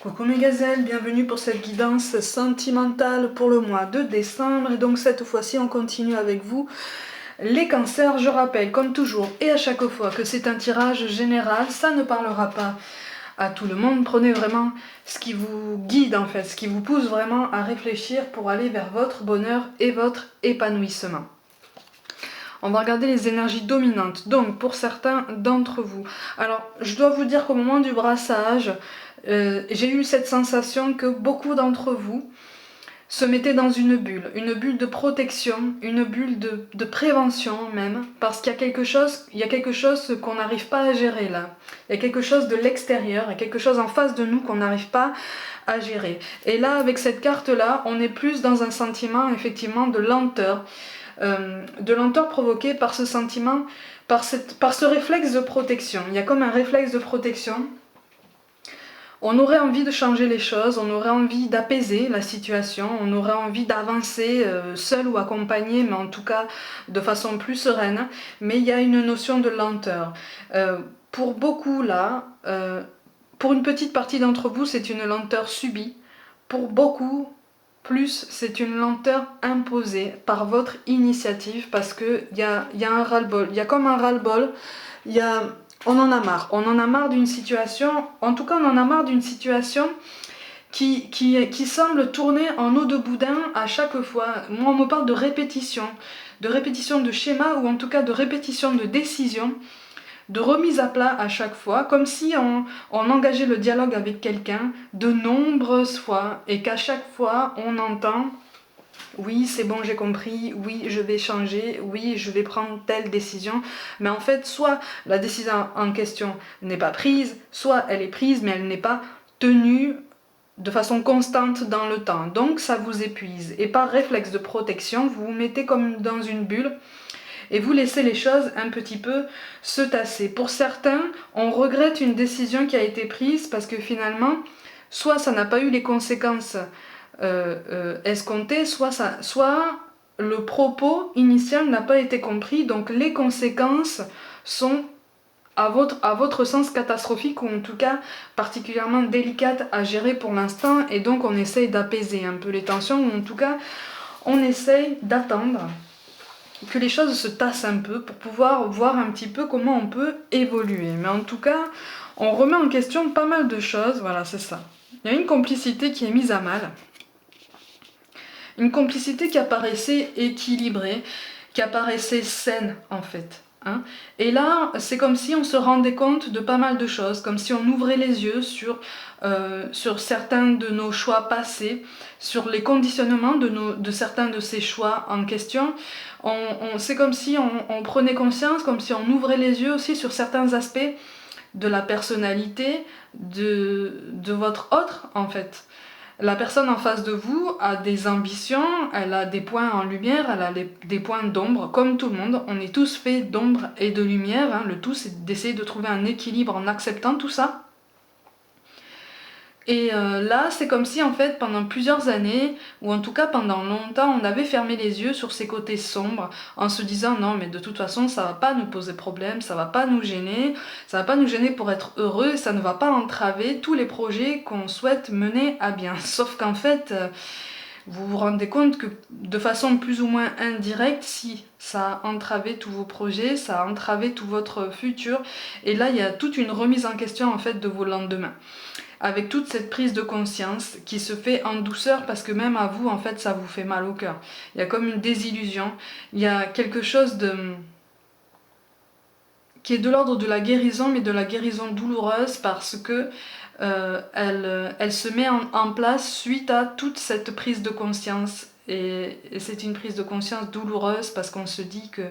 Coucou mes gazelles, bienvenue pour cette guidance sentimentale pour le mois de décembre. Et donc cette fois-ci on continue avec vous les cancers. Je rappelle comme toujours et à chaque fois que c'est un tirage général, ça ne parlera pas à tout le monde. Prenez vraiment ce qui vous guide en fait, ce qui vous pousse vraiment à réfléchir pour aller vers votre bonheur et votre épanouissement. On va regarder les énergies dominantes, donc pour certains d'entre vous. Alors, je dois vous dire qu'au moment du brassage, j'ai eu cette sensation que beaucoup d'entre vous se mettaient dans une bulle de protection, une bulle de prévention même, parce qu'il y a quelque chose qu'on n'arrive pas à gérer là. Il y a quelque chose de l'extérieur, il y a quelque chose en face de nous qu'on n'arrive pas à gérer. Et là, avec cette carte-là, on est plus dans un sentiment effectivement de lenteur provoquée par ce sentiment, par ce réflexe de protection. Il y a comme un réflexe de protection. On aurait envie de changer les choses, on aurait envie d'apaiser la situation, on aurait envie d'avancer seul ou accompagné, mais en tout cas de façon plus sereine. Mais il y a une notion de lenteur. Pour beaucoup là, pour une petite partie d'entre vous, c'est une lenteur subie. Pour beaucoup, plus c'est une lenteur imposée par votre initiative, parce qu'il y a un ras-le-bol, il y a comme un ras-le-bol, on en a marre d'une situation, en tout cas on en a marre d'une situation qui semble tourner en eau de boudin à chaque fois. Moi on me parle de répétition de schéma, ou en tout cas de répétition de décision, de remise à plat à chaque fois, comme si on engageait le dialogue avec quelqu'un de nombreuses fois, et qu'à chaque fois on entend « oui c'est bon j'ai compris, oui je vais changer, oui je vais prendre telle décision », mais en fait soit la décision en question n'est pas prise, soit elle est prise mais elle n'est pas tenue de façon constante dans le temps, donc ça vous épuise, et par réflexe de protection vous vous mettez comme dans une bulle et vous laissez les choses un petit peu se tasser. Pour certains, on regrette une décision qui a été prise parce que finalement, soit ça n'a pas eu les conséquences escomptées, soit le propos initial n'a pas été compris, donc les conséquences sont à votre sens catastrophiques, ou en tout cas particulièrement délicates à gérer pour l'instant, et donc on essaye d'apaiser un peu les tensions, ou en tout cas on essaye d'attendre que les choses se tassent un peu pour pouvoir voir un petit peu comment on peut évoluer. Mais en tout cas, on remet en question pas mal de choses, voilà, c'est ça. Il y a une complicité qui est mise à mal. Une complicité qui apparaissait équilibrée, qui apparaissait saine en fait. Hein. Et là, c'est comme si on se rendait compte de pas mal de choses, comme si on ouvrait les yeux sur certains de nos choix passés, sur les conditionnements de certains de ces choix en question. C'est comme si on prenait conscience, comme si on ouvrait les yeux aussi sur certains aspects de la personnalité de votre autre en fait. La personne en face de vous a des ambitions, elle a des points en lumière, elle a des points d'ombre, comme tout le monde. On est tous faits d'ombre et de lumière, hein. Le tout c'est d'essayer de trouver un équilibre en acceptant tout ça. Et là, c'est comme si en fait pendant plusieurs années, ou en tout cas pendant longtemps, on avait fermé les yeux sur ces côtés sombres, en se disant non mais de toute façon ça va pas nous poser problème, ça va pas nous gêner, ça va pas nous gêner pour être heureux, ça ne va pas entraver tous les projets qu'on souhaite mener à bien. Sauf qu'en fait, vous vous rendez compte que de façon plus ou moins indirecte, si ça a entravé tous vos projets, ça a entravé tout votre futur, et là il y a toute une remise en question en fait de vos lendemains. Avec toute cette prise de conscience qui se fait en douceur, parce que même à vous, en fait, ça vous fait mal au cœur. Il y a comme une désillusion, il y a quelque chose qui est de l'ordre de la guérison, mais de la guérison douloureuse, parce que elle se met en place suite à toute cette prise de conscience. Et c'est une prise de conscience douloureuse, parce qu'on se dit que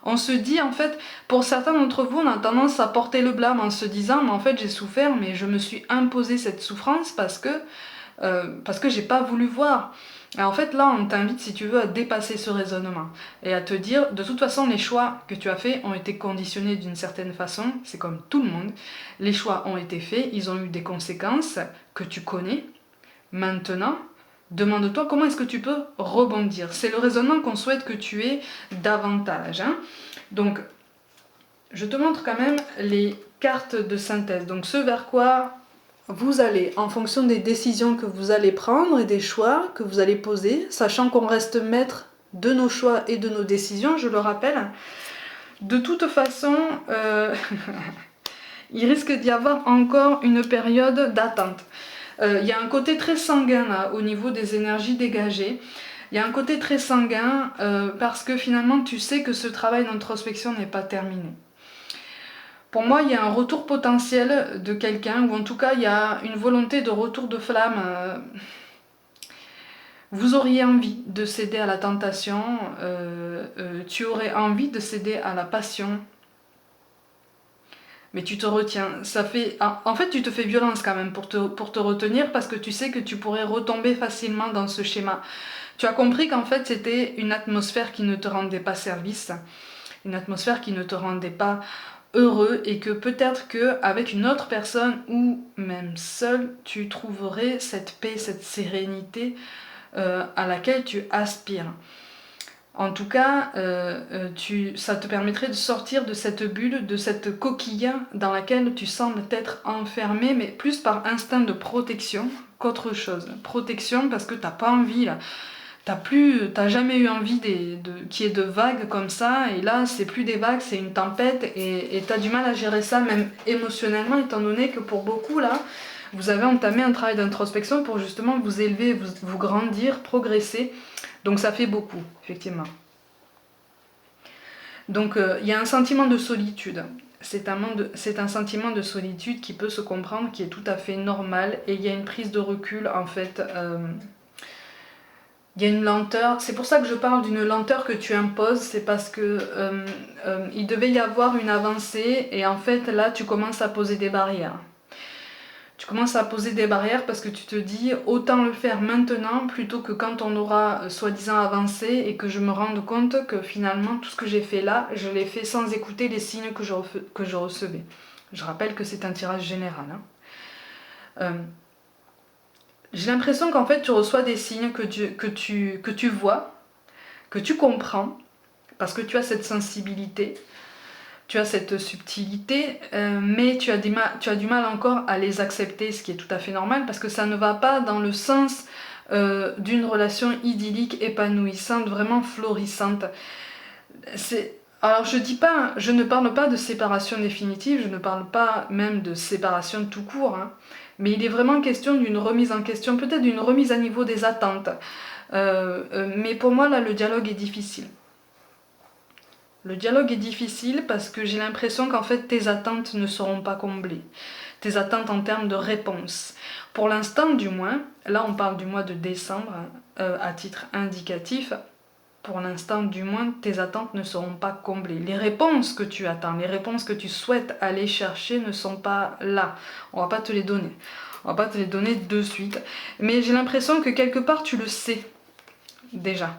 on se dit en fait, pour certains d'entre vous, on a tendance à porter le blâme en se disant mais en fait j'ai souffert, mais je me suis imposé cette souffrance parce que j'ai pas voulu voir. Et en fait là on t'invite, si tu veux, à dépasser ce raisonnement et à te dire de toute façon les choix que tu as faits ont été conditionnés d'une certaine façon, c'est comme tout le monde, les choix ont été faits, ils ont eu des conséquences que tu connais. Maintenant, demande-toi comment est-ce que tu peux rebondir. C'est le raisonnement qu'on souhaite que tu aies davantage. Hein. Donc, je te montre quand même les cartes de synthèse. Donc, ce vers quoi vous allez, en fonction des décisions que vous allez prendre et des choix que vous allez poser, sachant qu'on reste maître de nos choix et de nos décisions, je le rappelle, de toute façon, il risque d'y avoir encore une période d'attente. Il y a un côté très sanguin là, au niveau des énergies dégagées. Il y a un côté très sanguin parce que finalement tu sais que ce travail d'introspection n'est pas terminé. Pour moi, il y a un retour potentiel de quelqu'un, ou en tout cas, il y a une volonté de retour de flamme. Vous auriez envie de céder à la tentation, tu aurais envie de céder à la passion, mais tu te retiens. Ça fait, en fait, tu te fais violence quand même pour te retenir parce que tu sais que tu pourrais retomber facilement dans ce schéma. Tu as compris qu'en fait, c'était une atmosphère qui ne te rendait pas service, une atmosphère qui ne te rendait pas heureux et que peut-être qu'avec une autre personne ou même seul, tu trouverais cette paix, cette sérénité à laquelle tu aspires. En tout cas, ça te permettrait de sortir de cette bulle, de cette coquille dans laquelle tu sembles être enfermé, mais plus par instinct de protection qu'autre chose. Protection parce que t'as pas envie là. T'as jamais eu envie qu'il y ait de vagues comme ça, et là c'est plus des vagues, c'est une tempête, et t'as du mal à gérer ça même émotionnellement, étant donné que pour beaucoup là, vous avez entamé un travail d'introspection pour justement vous élever, vous grandir, progresser, donc ça fait beaucoup, effectivement. Donc il y a un sentiment de solitude. C'est un sentiment de solitude qui peut se comprendre, qui est tout à fait normal, et il y a une prise de recul en fait. Il y a une lenteur, c'est pour ça que je parle d'une lenteur que tu imposes, c'est parce que il devait y avoir une avancée et en fait là tu commences à poser des barrières. Tu commences à poser des barrières parce que tu te dis autant le faire maintenant plutôt que quand on aura soi-disant avancé et que je me rende compte que finalement tout ce que j'ai fait là, je l'ai fait sans écouter les signes que je recevais. Je rappelle que c'est un tirage général. J'ai l'impression qu'en fait tu reçois des signes que tu vois, que tu comprends, parce que tu as cette sensibilité, tu as cette subtilité, mais tu as du mal encore à les accepter, ce qui est tout à fait normal, parce que ça ne va pas dans le sens d'une relation idyllique, épanouissante, vraiment florissante. Alors je ne parle pas de séparation définitive, je ne parle pas même de séparation tout court, hein, mais il est vraiment question d'une remise en question, peut-être d'une remise à niveau des attentes. Mais pour moi là le dialogue est difficile. Le dialogue est difficile parce que j'ai l'impression qu'en fait tes attentes ne seront pas comblées. Tes attentes en termes de réponse. Pour l'instant du moins, là on parle du mois de décembre à titre indicatif, pour l'instant du moins tes attentes ne seront pas comblées. Les réponses que tu attends, les réponses que tu souhaites aller chercher ne sont pas là. On va pas te les donner. On va pas te les donner de suite. Mais j'ai l'impression que quelque part tu le sais déjà.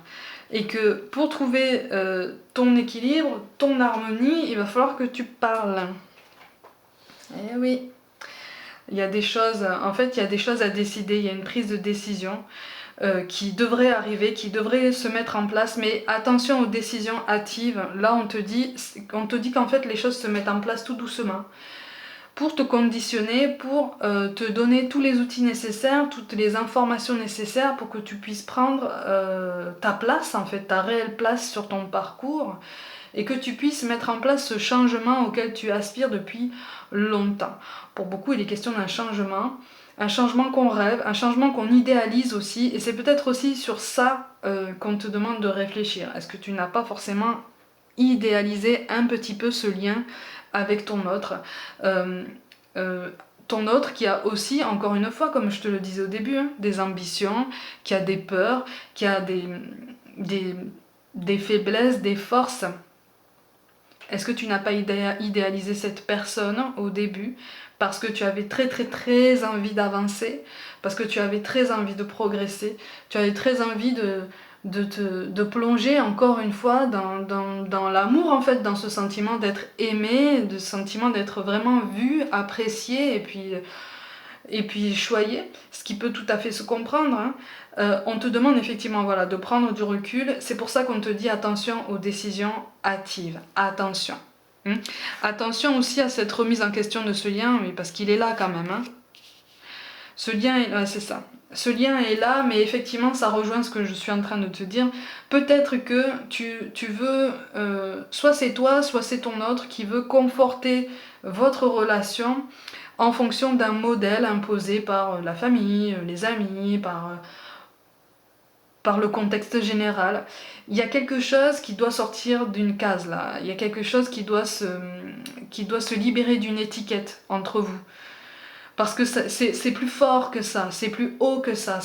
Et que pour trouver ton équilibre, ton harmonie, il va falloir que tu parles. Eh oui. Il y a des choses, en fait, il y a des choses à décider, il y a une prise de décision qui devrait arriver, qui devrait se mettre en place, mais attention aux décisions hâtives. Là, on te dit qu'en fait, les choses se mettent en place tout doucement pour te conditionner, pour te donner tous les outils nécessaires, toutes les informations nécessaires pour que tu puisses prendre ta place, en fait, ta réelle place sur ton parcours, et que tu puisses mettre en place ce changement auquel tu aspires depuis longtemps. Pour beaucoup, il est question d'un changement qu'on rêve, un changement qu'on idéalise aussi, et c'est peut-être aussi sur ça qu'on te demande de réfléchir. Est-ce que tu n'as pas forcément idéalisé un petit peu ce lien avec ton autre, ton autre qui a aussi, encore une fois, comme je te le disais au début, hein, des ambitions, qui a des peurs, qui a des faiblesses, des forces. Est-ce que tu n'as pas idéalisé cette personne au début parce que tu avais très très très envie d'avancer, parce que tu avais très envie de progresser, tu avais très envie de plonger encore une fois dans l'amour, en fait, dans ce sentiment d'être aimé, de sentiment d'être vraiment vu, apprécié et puis choyé, ce qui peut tout à fait se comprendre. Hein. On te demande effectivement voilà, de prendre du recul, c'est pour ça qu'on te dit attention aux décisions hâtives, attention. Attention aussi à cette remise en question de ce lien, oui, parce qu'il est là quand même. Hein. Ce lien est là, c'est ça. Ce lien est là, mais effectivement, ça rejoint ce que je suis en train de te dire. Peut-être que tu veux, soit c'est toi, soit c'est ton autre qui veut conforter votre relation en fonction d'un modèle imposé par la famille, les amis, par le contexte général. Il y a quelque chose qui doit sortir d'une case là. Il y a quelque chose qui doit se libérer d'une étiquette entre vous. Parce que c'est plus fort que ça, c'est plus haut que ça.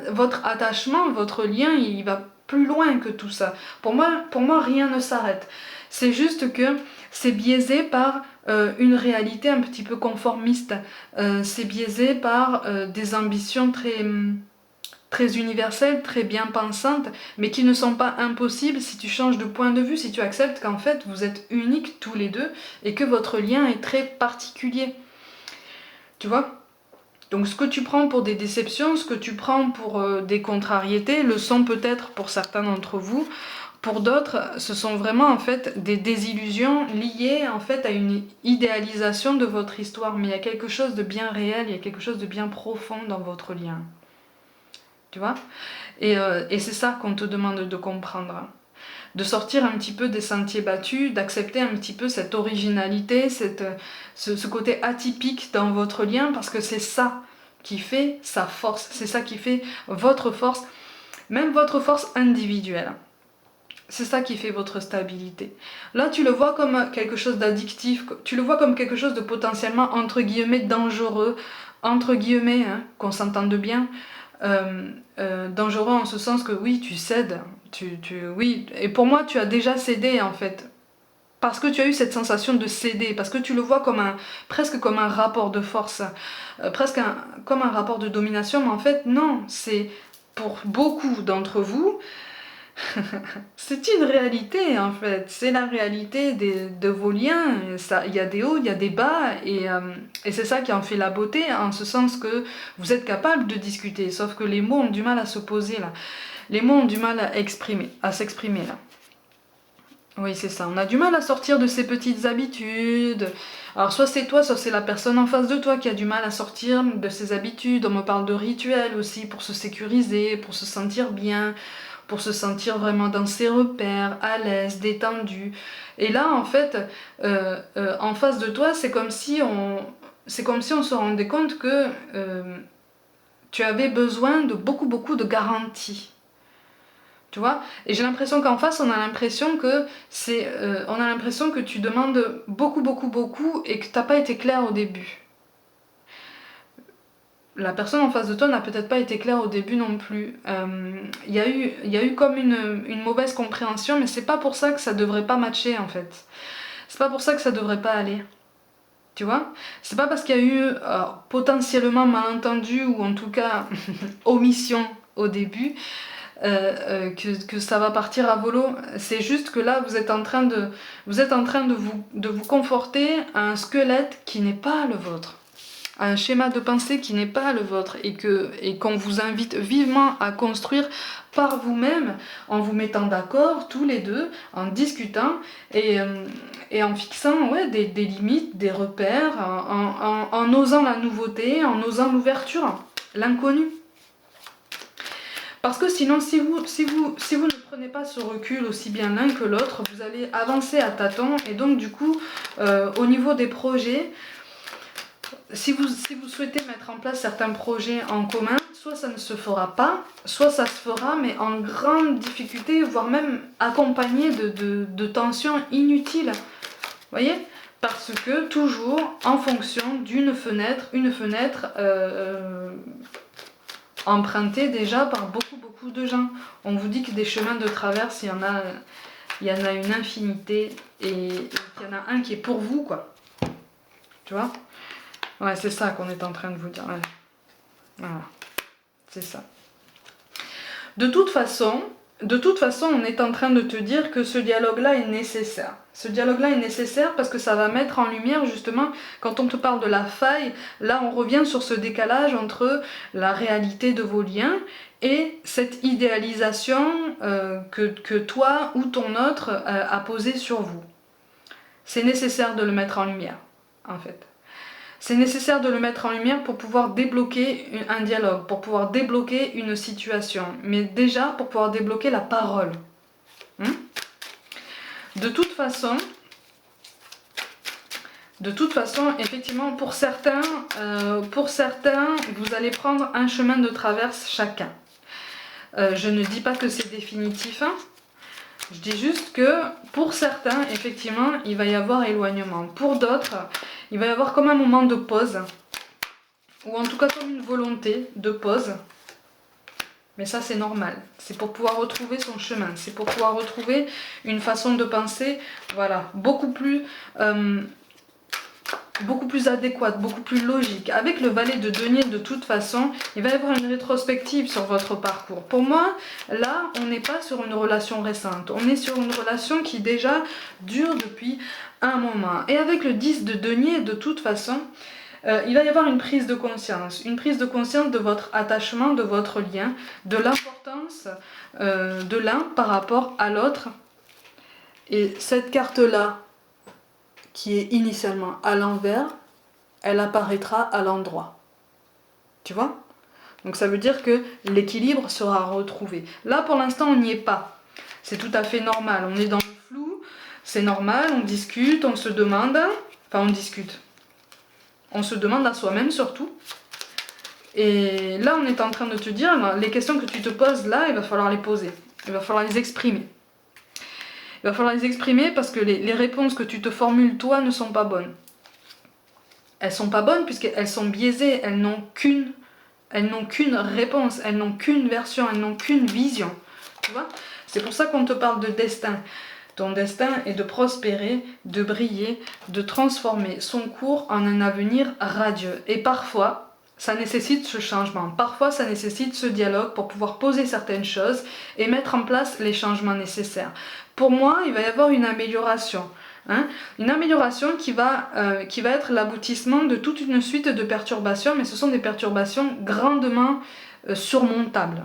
Votre attachement, votre lien, il va plus loin que tout ça. Pour moi rien ne s'arrête. C'est juste que c'est biaisé par une réalité un petit peu conformiste. C'est biaisé par des ambitions très universelles, très bien pensantes, mais qui ne sont pas impossibles si tu changes de point de vue, si tu acceptes qu'en fait vous êtes uniques tous les deux et que votre lien est très particulier. Tu vois? Donc ce que tu prends pour des déceptions, ce que tu prends pour des contrariétés, le sont peut-être pour certains d'entre vous. Pour d'autres, ce sont vraiment en fait des désillusions liées en fait à une idéalisation de votre histoire. Mais il y a quelque chose de bien réel, il y a quelque chose de bien profond dans votre lien. Tu vois? Et c'est ça qu'on te demande de comprendre. De sortir un petit peu des sentiers battus, d'accepter un petit peu cette originalité, ce côté atypique dans votre lien, parce que c'est ça qui fait sa force, c'est ça qui fait votre force, même votre force individuelle. C'est ça qui fait votre stabilité. Là, tu le vois comme quelque chose d'addictif, tu le vois comme quelque chose de potentiellement, entre guillemets, dangereux, entre guillemets, hein, qu'on s'entende bien, dangereux en ce sens que oui, tu cèdes, oui, et pour moi, tu as déjà cédé en fait, parce que tu as eu cette sensation de céder, parce que tu le vois comme presque comme un rapport de force, presque comme un rapport de domination, mais en fait, non, c'est pour beaucoup d'entre vous, c'est une réalité en fait, c'est la réalité de vos liens, il y a des hauts, il y a des bas, et c'est ça qui en fait la beauté, en ce sens que vous êtes capable de discuter, sauf que les mots ont du mal à se poser là, les mots ont du mal à s'exprimer là. Oui, c'est ça, on a du mal à sortir de ces petites habitudes. Alors soit c'est toi, soit c'est la personne en face de toi qui a du mal à sortir de ses habitudes. On me parle de rituels aussi pour se sécuriser, pour se sentir bien, pour se sentir vraiment dans ses repères, à l'aise, détendu. Et là, en fait, en face de toi, c'est comme si on se rendait compte que tu avais besoin de beaucoup de garanties. Tu vois? Et j'ai l'impression qu'en face, on a l'impression que tu demandes beaucoup et que t'as pas été clair au début. La personne en face de toi n'a peut-être pas été claire au début non plus. Il y a eu comme une mauvaise compréhension, mais c'est pas pour ça que ça devrait pas matcher en fait. C'est pas pour ça que ça devrait pas aller. Tu vois? C'est pas parce qu'il y a eu potentiellement malentendu ou en tout cas omission au début que ça va partir à volo. C'est juste que là vous êtes en train de vous conforter à un squelette qui n'est pas le vôtre, à un schéma de pensée qui n'est pas le vôtre, et qu'on vous invite vivement à construire par vous-même, en vous mettant d'accord tous les deux, en discutant et en fixant des limites, des repères, en osant la nouveauté, en osant l'ouverture, l'inconnu. Parce que sinon, si vous ne prenez pas ce recul aussi bien l'un que l'autre, vous allez avancer à tâtons, et donc du coup, au niveau des projets, si vous souhaitez mettre en place certains projets en commun, soit ça ne se fera pas, soit ça se fera, mais en grande difficulté, voire même accompagné de tensions inutiles. Vous voyez? Parce que toujours en fonction d'une fenêtre, emprunté déjà par beaucoup de gens. On vous dit que des chemins de traverse, il y en a une infinité, et il y en a un qui est pour vous, quoi. Tu vois? Ouais, c'est ça qu'on est en train de vous dire. Ouais. Voilà, c'est ça. De toute façon, on est en train de te dire que ce dialogue-là est nécessaire. Ce dialogue-là est nécessaire parce que ça va mettre en lumière, justement, quand on te parle de la faille, là on revient sur ce décalage entre la réalité de vos liens et cette idéalisation que toi ou ton autre a posée sur vous. C'est nécessaire de le mettre en lumière, en fait. C'est nécessaire de le mettre en lumière pour pouvoir débloquer un dialogue, pour pouvoir débloquer une situation, mais déjà pour pouvoir débloquer la parole. De toute façon, effectivement, pour certains, vous allez prendre un chemin de traverse chacun. Je ne dis pas que c'est définitif, hein. Je dis juste que pour certains, effectivement, il va y avoir éloignement. Pour d'autres, il va y avoir comme un moment de pause, ou en tout cas comme une volonté de pause. Mais ça, c'est normal. C'est pour pouvoir retrouver son chemin. C'est pour pouvoir retrouver une façon de penser, voilà, beaucoup plus adéquate, beaucoup plus logique. Avec le valet de denier, de toute façon, il va y avoir une rétrospective sur votre parcours. Pour moi, là, on n'est pas sur une relation récente. On est sur une relation qui déjà dure depuis un moment. Et avec le 10 de denier, de toute façon, il va y avoir une prise de conscience de votre attachement, de votre lien, de l'importance de l'un par rapport à l'autre. Et cette carte-là, qui est initialement à l'envers, elle apparaîtra à l'endroit. Tu vois? Donc ça veut dire que l'équilibre sera retrouvé. Là, pour l'instant, on n'y est pas. C'est tout à fait normal. On est dans le flou, c'est normal, on discute, on se demande. Enfin, on discute. On se demande à soi-même surtout. Et là, on est en train de te dire, les questions que tu te poses là, il va falloir les poser. Il va falloir les exprimer. Il va falloir les exprimer parce que les réponses que tu te formules toi ne sont pas bonnes. Elles sont pas bonnes puisqu'elles sont biaisées, elles n'ont qu'une réponse, elles n'ont qu'une version, elles n'ont qu'une vision. Tu vois? C'est pour ça qu'on te parle de destin. Ton destin est de prospérer, de briller, de transformer son cours en un avenir radieux. Et parfois, ça nécessite ce changement. Parfois, ça nécessite ce dialogue pour pouvoir poser certaines choses et mettre en place les changements nécessaires. Pour moi, il va y avoir une amélioration. Une amélioration qui va être l'aboutissement de toute une suite de perturbations, mais ce sont des perturbations grandement surmontables.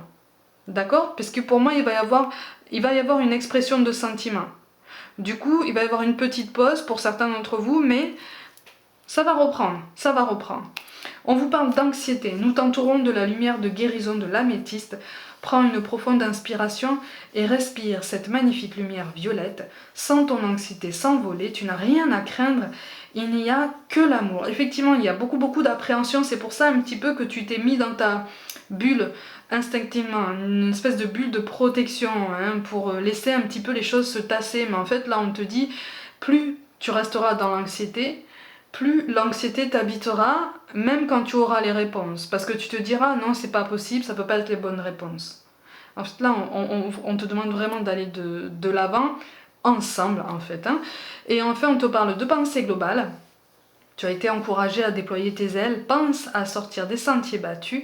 D'accord? Parce que pour moi, il va y avoir une expression de sentiment. Du coup, il va y avoir une petite pause pour certains d'entre vous, mais ça va reprendre, ça va reprendre. On vous parle d'anxiété. Nous t'entourons de la lumière de guérison de l'améthyste. Prends une profonde inspiration et respire cette magnifique lumière violette. Sens ton anxiété s'envoler, tu n'as rien à craindre, il n'y a que l'amour. Effectivement, il y a beaucoup d'appréhension, c'est pour ça un petit peu que tu t'es mis dans ta bulle instinctivement, une espèce de bulle de protection, pour laisser un petit peu les choses se tasser. Mais en fait, là, on te dit, plus tu resteras dans l'anxiété, plus l'anxiété t'habitera, même quand tu auras les réponses. Parce que tu te diras, non, c'est pas possible, ça peut pas être les bonnes réponses. En fait, là, on te demande vraiment d'aller de l'avant, ensemble, en fait. Et enfin, on te parle de pensée globale. Tu as été encouragé à déployer tes ailes, pense à sortir des sentiers battus.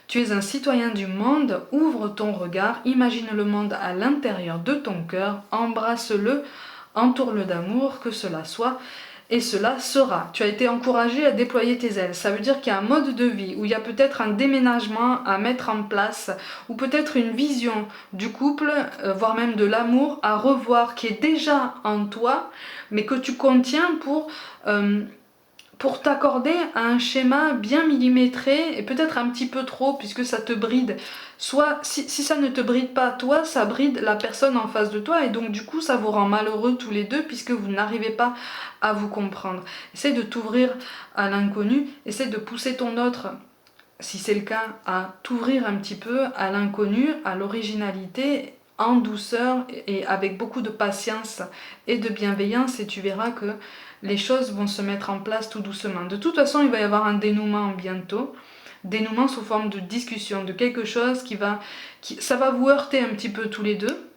Tu es un citoyen du monde, ouvre ton regard, imagine le monde à l'intérieur de ton cœur, embrasse-le, entoure-le d'amour, que cela soit. Et cela sera. Tu as été encouragé à déployer tes ailes. Ça veut dire qu'il y a un mode de vie où il y a peut-être un déménagement à mettre en place, ou peut-être une vision du couple, voire même de l'amour à revoir qui est déjà en toi, mais que tu contiens pour t'accorder à un schéma bien millimétré et peut-être un petit peu trop puisque ça te bride. Soit si ça ne te bride pas toi, ça bride la personne en face de toi et donc du coup ça vous rend malheureux tous les deux puisque vous n'arrivez pas à vous comprendre. Essaye de t'ouvrir à l'inconnu, essaye de pousser ton autre, si c'est le cas, à t'ouvrir un petit peu à l'inconnu, à l'originalité, en douceur et avec beaucoup de patience et de bienveillance, et tu verras que les choses vont se mettre en place tout doucement. De toute façon, il va y avoir un dénouement bientôt, dénouement sous forme de discussion, de quelque chose ça va vous heurter un petit peu tous les deux,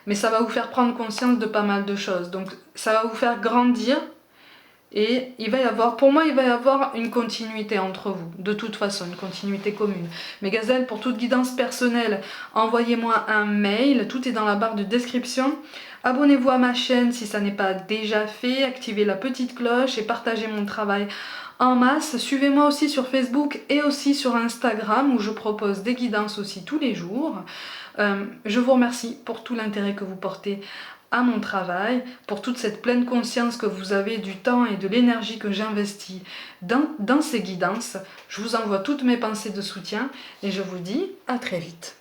mais ça va vous faire prendre conscience de pas mal de choses. Donc ça va vous faire grandir et pour moi, il va y avoir une continuité entre vous, de toute façon, une continuité commune. Mes gazelles, pour toute guidance personnelle, envoyez-moi un mail, tout est dans la barre de description. Abonnez-vous à ma chaîne si ça n'est pas déjà fait, activez la petite cloche et partagez mon travail en masse. Suivez-moi aussi sur Facebook et aussi sur Instagram où je propose des guidances aussi tous les jours. Je vous remercie pour tout l'intérêt que vous portez à mon travail, pour toute cette pleine conscience que vous avez du temps et de l'énergie que j'investis dans ces guidances. Je vous envoie toutes mes pensées de soutien et je vous dis à très vite.